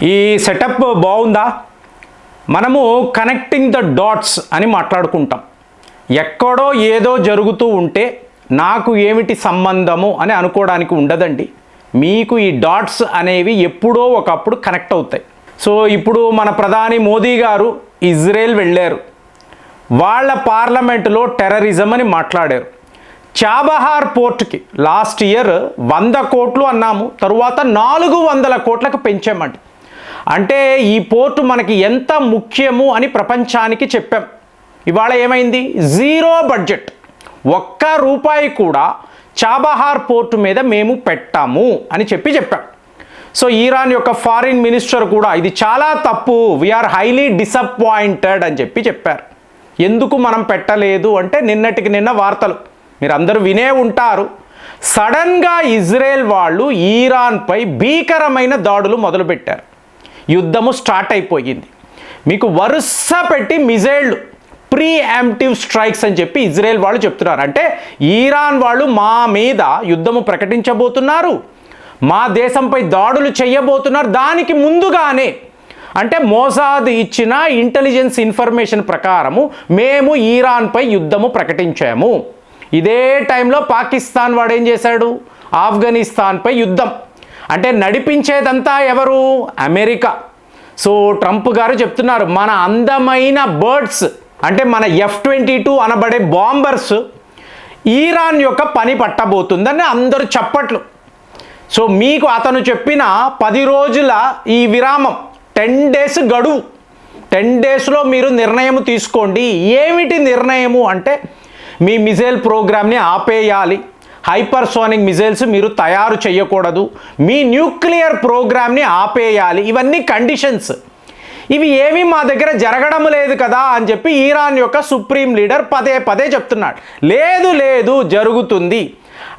ఈ సెటప్ బాగుందా? మనము కనెక్టింగ్ ద డాట్స్ అని మాట్లాడుకుంటాం. ఎక్కడో ఏదో జరుగుతూ ఉంటే నాకు ఏమిటి సంబంధము అని అనుకోవడానికి ఉండదండి. మీకు ఈ డాట్స్ అనేవి ఎప్పుడో ఒకప్పుడు కనెక్ట్ అవుతాయి. సో ఇప్పుడు మన ప్రధాని మోదీ గారు ఇజ్రాయెల్ వెళ్ళారు. వాళ్ళ పార్లమెంటులో టెర్రరిజం అని మాట్లాడారు. చాబహార్ పోర్టుకి లాస్ట్ ఇయర్ 100 కోట్లు అన్నాము, తరువాత 400 కోట్లకు పెంచామండి. అంటే ఈ పోర్టు మనకి ఎంత ముఖ్యము అని ప్రపంచానికి చెప్పాం. ఇవాళ ఏమైంది? జీరో బడ్జెట్, ఒక్క రూపాయి కూడా చాబహార్ పోర్టు మీద మేము పెట్టాము అని చెప్పాం. సో ఈరాన్ యొక్క ఫారిన్ మినిస్టర్ కూడా ఇది చాలా తప్పు, వీఆర్ హైలీ డిసప్పాయింటెడ్ అని చెప్పారు. ఎందుకు మనం పెట్టలేదు అంటే నిన్నటికి నిన్న వార్తలు మీరు అందరూ వినే ఉంటారు. సడన్గా ఇజ్రాయెల్ వాళ్ళు ఈరాన్పై భీకరమైన దాడులు మొదలుపెట్టారు. యుద్ధము స్టార్ట్ అయిపోయింది. మీకు వరుస పెట్టి మిజైళ్ళు ప్రీయాంప్టివ్ స్ట్రైక్స్ అని చెప్పి ఇజ్రాయెల్ వాళ్ళు చెప్తున్నారు. అంటే ఈరాన్ వాళ్ళు మా మీద యుద్ధము ప్రకటించబోతున్నారు, మా దేశంపై దాడులు చేయబోతున్నారు. దానికి ముందుగానే అంటే మోసాద్ ఇచ్చిన ఇంటెలిజెన్స్ ఇన్ఫర్మేషన్ ప్రకారము మేము ఈరాన్పై యుద్ధము ప్రకటించాము. ఇదే టైంలో పాకిస్తాన్ వాడు ఏం చేశాడు? ఆఫ్ఘనిస్తాన్పై యుద్ధం. అంటే నడిపించేదంతా ఎవరు? అమెరికా. సో ట్రంప్ గారు చెప్తున్నారు మన అందమైన బర్డ్స్ అంటే మన F-22 అనబడే బాంబర్స్ ఈరాన్ యొక్క పని పట్టబోతుందని అందరూ చప్పట్లు. సో మీకు అతను చెప్పిన 10 రోజుల ఈ విరామం 10 డేస్ గడువు, 10 డేస్లో మీరు నిర్ణయం తీసుకోండి. ఏమిటి నిర్ణయము అంటే మీ మిజైల్ ప్రోగ్రామ్ని ఆపేయాలి, హైపర్సోనిక్ మిజైల్స్ మీరు తయారు చేయకూడదు, మీ న్యూక్లియర్ ప్రోగ్రామ్ని ఆపేయాలి. ఇవన్నీ కండిషన్స్. ఇవి ఏమీ మా దగ్గర జరగడం లేదు కదా అని చెప్పి ఈరాన్ యొక్క సుప్రీం లీడర్ పదే చెప్తున్నాడు. లేదు జరుగుతుంది.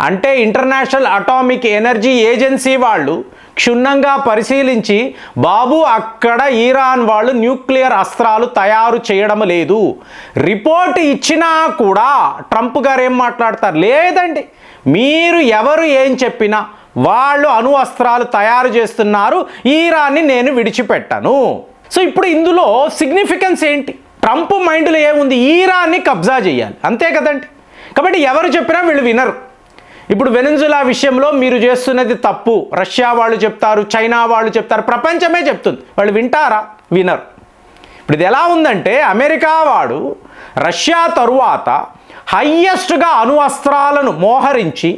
అంటే ఇంటర్నేషనల్ అటామిక్ ఎనర్జీ ఏజెన్సీ వాళ్ళు క్షుణ్ణంగా పరిశీలించి బాబు అక్కడ ఈరాన్ వాళ్ళు న్యూక్లియర్ అస్త్రాలు తయారు చేయడం లేదు రిపోర్ట్ ఇచ్చినా కూడా ట్రంప్ గారు ఏం మాట్లాడతారు? లేదండి, మీరు ఎవరు ఏం చెప్పినా వాళ్ళు అణు అస్త్రాలు తయారు చేస్తున్నారు, ఈరాన్ని నేను విడిచిపెట్టాను. సో ఇప్పుడు ఇందులో సిగ్నిఫికెన్స్ ఏంటి? ట్రంప్ మైండ్లో ఏముంది? ఈరాన్ని కబ్జా చేయాలి, అంతే కదండి. కాబట్టి ఎవరు చెప్పినా వీళ్ళు వినరు. ఇప్పుడు వెనెజులా విషయంలో మీరు చేస్తున్నది తప్పు, రష్యా వాళ్ళు చెప్తారు, చైనా వాళ్ళు చెప్తారు, ప్రపంచమే చెప్తుంది. వాళ్ళు వింటారా? వినరు. ఇప్పుడు ఇది ఎలా ఉందంటే అమెరికా వాడు రష్యా తరువాత హయ్యెస్ట్గా అణు అస్త్రాలను మోహరించి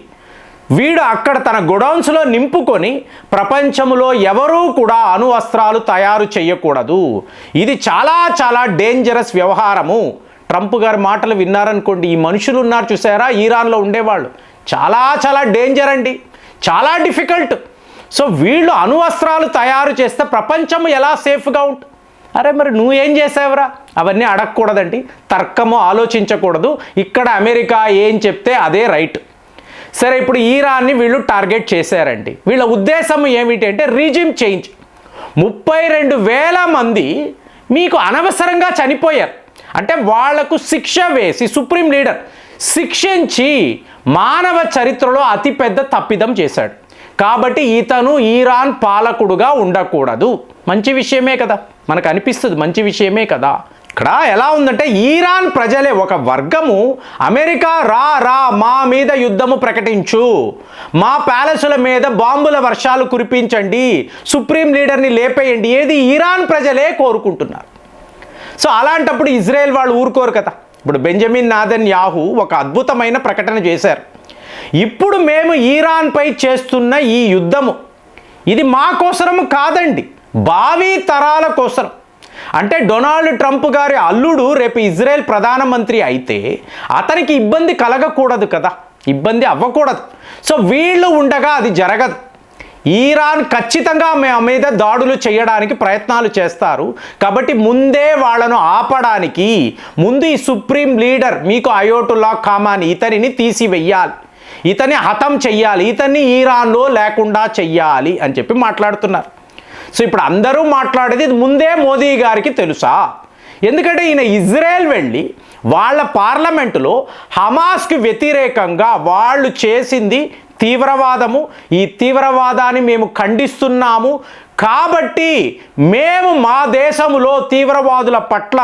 వీడు అక్కడ తన గొడౌన్స్లో నింపుకొని ప్రపంచంలో ఎవరూ కూడా అణు అస్త్రాలు తయారు చేయకూడదు. ఇది చాలా డేంజరస్ వ్యవహారము. ట్రంప్ గారి మాటలు విన్నారనుకోండి, ఈ మనుషులు ఉన్నారు చూసారా ఈరాన్లో ఉండేవాళ్ళు, చాలా డేంజర్ అండి, చాలా డిఫికల్ట్. సో వీళ్ళు అణు అస్త్రాలు తయారు చేస్తే ప్రపంచం ఎలా సేఫ్గా ఉంటుంది? అరే మరి నువ్వేం చేసావురా? అవన్నీ అడగకూడదండి, తర్కము ఆలోచించకూడదు. ఇక్కడ అమెరికా ఏం చెప్తే అదే రైట్. సరే, ఇప్పుడు ఈరాన్ని వీళ్ళు టార్గెట్ చేశారండి. వీళ్ళ ఉద్దేశం ఏమిటి అంటే రీజిమ్ చేంజ్. 32,000 మంది మీకు అనవసరంగా చనిపోయారు. అంటే వాళ్లకు శిక్ష వేసి సుప్రీం లీడర్ శిక్షించి మానవ చరిత్రలో అతిపెద్ద తప్పిదం చేశాడు. కాబట్టి ఇతను ఈరాన్ పాలకుడుగా ఉండకూడదు. మంచి విషయమే కదా, మనకు అనిపిస్తుంది మంచి విషయమే కదా. ఇక్కడ ఎలా ఉందంటే ఈరాన్ ప్రజలే ఒక వర్గము అమెరికా రా మా మీద యుద్ధము ప్రకటించు, మా ప్యాలెస్ల మీద బాంబుల వర్షాలు కురిపించండి, సుప్రీం లీడర్ని లేపేయండి, ఏది ఈరాన్ ప్రజలే కోరుకుంటున్నారు. సో అలాంటప్పుడు ఇజ్రాయెల్ వాళ్ళు ఊరుకోరు కదా. ఇప్పుడు బెంజమిన్ నెతన్యాహు ఒక అద్భుతమైన ప్రకటన చేశారు. ఇప్పుడు మేము ఈరాన్పై చేస్తున్న ఈ యుద్ధము ఇది మా కోసము కాదండి, భావి తరాల కోసం. అంటే డొనాల్డ్ ట్రంప్ గారి అల్లుడు రేపు ఇజ్రాయెల్ ప్రధానమంత్రి అయితే అతనికి ఇబ్బంది కలగకూడదు కదా, ఇబ్బంది అవ్వకూడదు. సో వీళ్ళు ఉండగా అది జరగదు. ఈరాన్ ఖచ్చితంగా మా మీద దాడులు చేయడానికి ప్రయత్నాలు చేస్తారు. కాబట్టి ముందే వాళ్ళను ఆపడానికి ముందు ఈ సుప్రీం లీడర్ మీకు అయోటుల్లా ఖామాని ఇతనిని తీసివెయ్యాలి, ఇతన్ని హతం చెయ్యాలి, ఇతన్ని ఈరాన్లో లేకుండా చెయ్యాలి అని చెప్పి మాట్లాడుతున్నారు. సో ఇప్పుడు అందరూ మాట్లాడేది ముందే మోదీ గారికి తెలుసా? ఎందుకంటే ఈయన ఇజ్రాయెల్ వెళ్ళి వాళ్ళ పార్లమెంటులో హమాస్కి వ్యతిరేకంగా వాళ్ళు చేసింది తీవ్రవాదము, ఈ తీవ్రవాదాన్ని మేము ఖండిస్తున్నాము, కాబట్టి మేము మా దేశంలో తీవ్రవాదుల పట్ల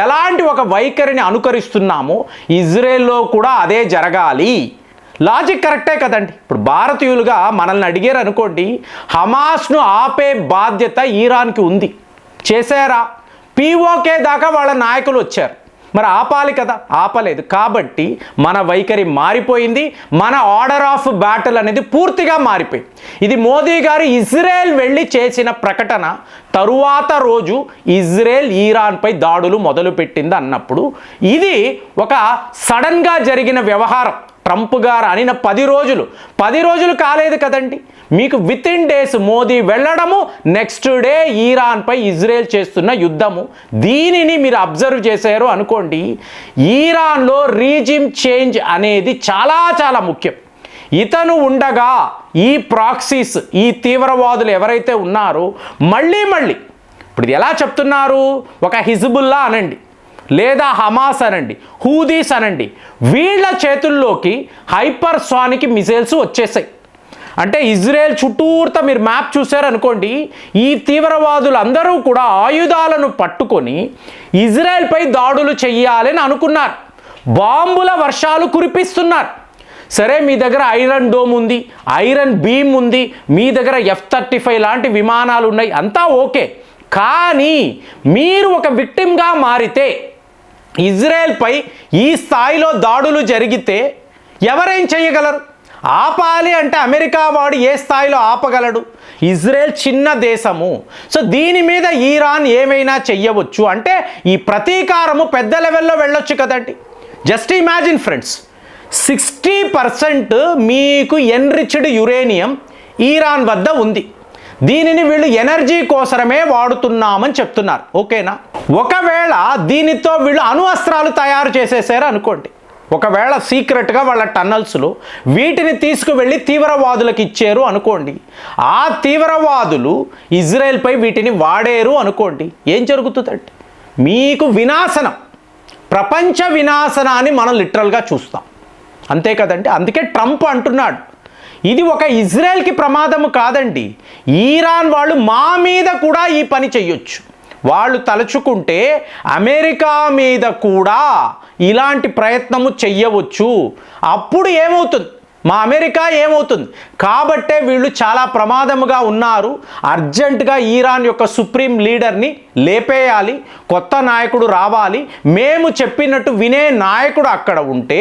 ఎలాంటి ఒక వైఖరిని అనుకరిస్తున్నామో ఇజ్రాయెల్లో కూడా అదే జరగాలి. లాజిక్ కరెక్టే కదండి. ఇప్పుడు భారతీయులుగా మనల్ని అడిగారు అనుకోండి, హమాస్ను ఆపే బాధ్యత ఇరాన్కి ఉంది. చేశారా? POK దాకా వాళ్ళ నాయకులు వచ్చారు, మరి ఆపాలి కదా, ఆపలేదు. కాబట్టి మన వైఖరి మారిపోయింది, మన ఆర్డర్ ఆఫ్ బ్యాటిల్ అనేది పూర్తిగా మారిపోయింది. ఇది మోదీ గారు ఇజ్రాయెల్ వెళ్ళి చేసిన ప్రకటన తరువాత రోజు ఇజ్రాయెల్ ఇరాన్పై దాడులు మొదలుపెట్టింది అన్నప్పుడు ఇది ఒక సడన్గా జరిగిన వ్యవహారం. ట్రంప్ గారు అనిన 10 రోజులు కాలేదు కదండి. మీకు విత్ ఇన్ డేస్ మోదీ వెళ్ళడము, నెక్స్ట్ డే ఇరాన్పై ఇజ్రాయెల్ చేస్తున్న యుద్ధము. దీనిని మీరు అబ్జర్వ్ చేశారు అనుకోండి, ఇరాన్లో రీజిమ్ చేంజ్ అనేది చాలా చాలా ముఖ్యం. ఇతను ఉండగా ఈ ప్రాక్సీస్, ఈ తీవ్రవాదులు ఎవరైతే ఉన్నారో మళ్ళీ ఇప్పుడు ఎలా చెప్తున్నారు, ఒక హిజ్బుల్లా అనండి, లేదా హమాస్ అనండి, హూదీస్ అనండి, వీళ్ళ చేతుల్లోకి హైపర్సానిక్ మిసైల్స్ వచ్చేసాయి. అంటే ఇజ్రాయెల్ చుట్టూర్తా మీరు మ్యాప్ చూశారనుకోండి, ఈ తీవ్రవాదులు అందరూ కూడా ఆయుధాలను పట్టుకొని ఇజ్రాయెల్పై దాడులు చెయ్యాలని అనుకున్నారు. బాంబుల వర్షాలు కురిపిస్తున్నారు. సరే, మీ దగ్గర ఐరన్ డోమ్ ఉంది, ఐరన్ బీమ్ ఉంది, మీ దగ్గర F-35 లాంటి విమానాలు ఉన్నాయి, అంతా ఓకే. కానీ మీరు ఒక విక్టిమ్గా మారితే, ఇజ్రాయెల్పై ఈ స్థాయిలో దాడులు జరిగితే ఎవరేం చేయగలరు? ఆపాలి అంటే అమెరికా వాడు ఏ స్థాయిలో ఆపగలడు? ఇజ్రాయెల్ చిన్న దేశము. సో దీని మీద ఇరాన్ ఏమైనా చెయ్యవచ్చు. అంటే ఈ ప్రతీకారము పెద్ద లెవెల్లో వెళ్ళొచ్చు కదండి. జస్ట్ ఇమాజిన్ ఫ్రెండ్స్, 60% మీకు ఎన్రిచ్డ్ యురేనియం ఇరాన్ వద్ద ఉంది. దీనిని వీళ్ళు ఎనర్జీ కోసమే వాడుతున్నామని చెప్తున్నారు. ఓకేనా? ఒకవేళ దీనితో వీళ్ళు అణు అస్త్రాలు తయారు చేసేసారు అనుకోండి, ఒకవేళ సీక్రెట్గా వాళ్ళ టన్నల్స్లో వీటిని తీసుకువెళ్ళి తీవ్రవాదులకు ఇచ్చారు అనుకోండి, ఆ తీవ్రవాదులు ఇజ్రాయెల్పై వీటిని వాడారు అనుకోండి, ఏం జరుగుతుందంటే మీకు వినాశనం, ప్రపంచ వినాశనాన్ని మనం లిటరల్గా చూస్తాం. అంతే కదండి. అందుకే ట్రంప్ అంటున్నాడు, ఇది ఒక ఇజ్రాయెల్కి ప్రమాదము కాదండి, ఇరాన్ వాళ్ళు మా మీద కూడా ఈ పని చెయ్యొచ్చు. వాళ్ళు తలుచుకుంటే అమెరికా మీద కూడా ఇలాంటి ప్రయత్నము చెయ్యవచ్చు. అప్పుడు ఏమవుతుంది? మా అమెరికా ఏమవుతుంది? కాబట్టే వీళ్ళు చాలా ప్రమాదముగా ఉన్నారు. అర్జెంటుగా ఇరాన్ యొక్క సుప్రీం లీడర్ని లేపేయాలి, కొత్త నాయకుడు రావాలి, మేము చెప్పినట్టు వినే నాయకుడు అక్కడ ఉంటే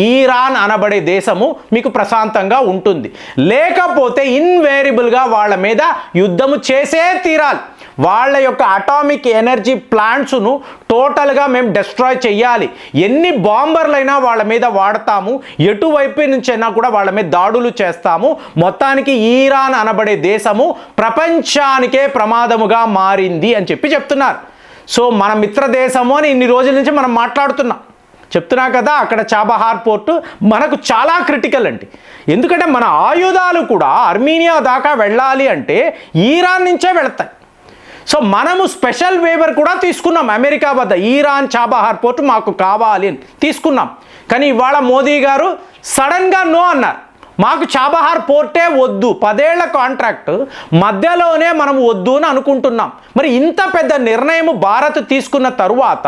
ఇరాన్ అనబడే దేశము మీకు ప్రశాంతంగా ఉంటుంది. లేకపోతే ఇన్వేరియబుల్గా వాళ్ళ మీద యుద్ధము చేసే తీరాలి. వాళ్ళ యొక్క అటామిక్ ఎనర్జీ ప్లాంట్స్ను టోటల్గా మేము డిస్ట్రాయ్ చెయ్యాలి. ఎన్ని బాంబర్లైనా వాళ్ళ మీద వాడతాము, ఎటువైపు నుంచైనా కూడా వాళ్ళ మీద దాడులు చేస్తాము. మొత్తానికి ఇరాన్ అనబడే దేశము ప్రపంచానికే ప్రమాదముగా మారింది అని చెప్తున్నారు. సో మన మిత్ర దేశము అని ఇన్ని రోజుల నుంచి మనం మాట్లాడుతున్నాం. చెప్తున్నా కదా, అక్కడ చాబహార్ పోర్టు మనకు చాలా క్రిటికల్ అండి. ఎందుకంటే మన ఆయుధాలు కూడా అర్మీనియా దాకా వెళ్ళాలి అంటే ఇరాన్ నుంచే వెళతాయి. సో మనము స్పెషల్ వేవర్ కూడా తీసుకున్నాం అమెరికా వద్ద, ఇరాన్ చాబహార్ పోర్టు మాకు కావాలి అని తీసుకున్నాం. కానీ ఇవాళ మోదీ గారు సడన్గా నో అన్నారు, మాకు చాబహార్ పోర్టే వద్దు, 10 ఏళ్ల కాంట్రాక్ట్ మధ్యలోనే మనం వద్దు అని అనుకుంటున్నాం. మరి ఇంత పెద్ద నిర్ణయం భారత్ తీసుకున్న తరువాత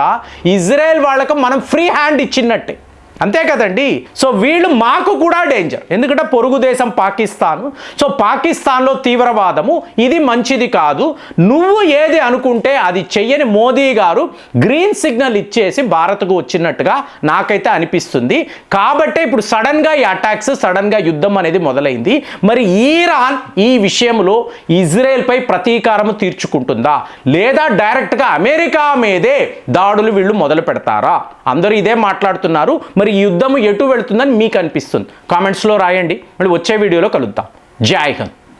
ఇజ్రాయెల్ వాళ్ళకు మనం ఫ్రీ హ్యాండ్ ఇచ్చినట్టే, అంతే కదండి. సో వీళ్ళు మాకు కూడా డేంజర్, ఎందుకంటే పొరుగు దేశం పాకిస్తాను. సో పాకిస్తాన్లో తీవ్రవాదము ఇది మంచిది కాదు, నువ్వు ఏది అనుకుంటే అది చెయ్యని మోదీ గారు గ్రీన్ సిగ్నల్ ఇచ్చేసి భారత్కు వచ్చినట్టుగా నాకైతే అనిపిస్తుంది. కాబట్టే ఇప్పుడు సడన్గా ఈ అటాక్స్, సడన్గా యుద్ధం అనేది మొదలైంది. మరి ఇరాన్ ఈ విషయంలో ఇజ్రాయెల్పై ప్రతీకారము తీర్చుకుంటుందా, లేదా డైరెక్ట్గా అమెరికా మీదే దాడులు వీళ్ళు మొదలు పెడతారా? అందరూ ఇదే మాట్లాడుతున్నారు. మరి ఈ యుద్ధము ఎటు వెళుతుందని మీకు అనిపిస్తుంది? కామెంట్స్లో రాయండి. మళ్ళీ వచ్చే వీడియోలో కలుద్దాం. జై హింద్.